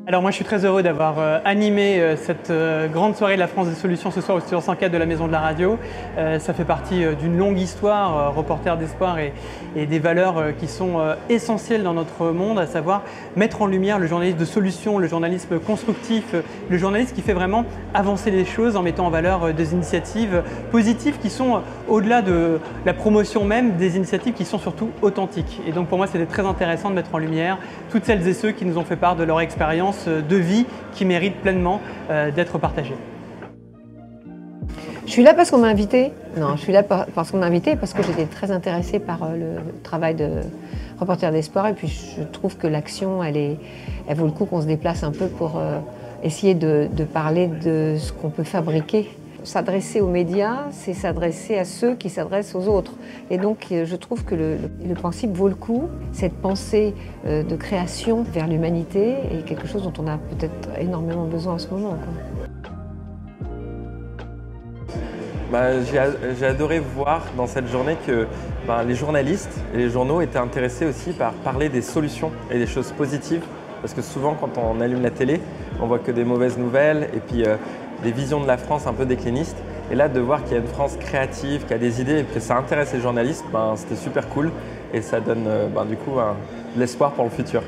Alors moi je suis très heureux d'avoir animé cette grande soirée de la France des solutions ce soir au Studio 104 de la Maison de la Radio. Ça fait partie d'une longue histoire, reporter d'espoir et des valeurs qui sont essentielles dans notre monde, à savoir mettre en lumière le journalisme de solutions, le journalisme constructif, le journalisme qui fait vraiment avancer les choses en mettant en valeur des initiatives positives qui sont au-delà de la promotion même, des initiatives qui sont surtout authentiques. Et donc pour moi c'était très intéressant de mettre en lumière toutes celles et ceux qui nous ont fait part de leur expérience de vie qui mérite pleinement d'être partagée. Je suis là parce qu'on m'a invité. Non, je suis là parce qu'on m'a invité parce que j'étais très intéressée par le travail de reporter d'espoir et puis je trouve que l'action, elle vaut le coup qu'on se déplace un peu pour essayer de parler de ce qu'on peut fabriquer. S'adresser aux médias, c'est s'adresser à ceux qui s'adressent aux autres. Et donc, je trouve que le principe vaut le coup. Cette pensée de création vers l'humanité est quelque chose dont on a peut-être énormément besoin en ce moment, J'ai adoré voir dans cette journée que les journalistes et les journaux étaient intéressés aussi par parler des solutions et des choses positives. Parce que souvent, quand on allume la télé, on voit que des mauvaises nouvelles et puis des visions de la France un peu déclinistes. Et là, de voir qu'il y a une France créative, qui a des idées et que ça intéresse les journalistes, c'était super cool. Et ça donne du coup de l'espoir pour le futur.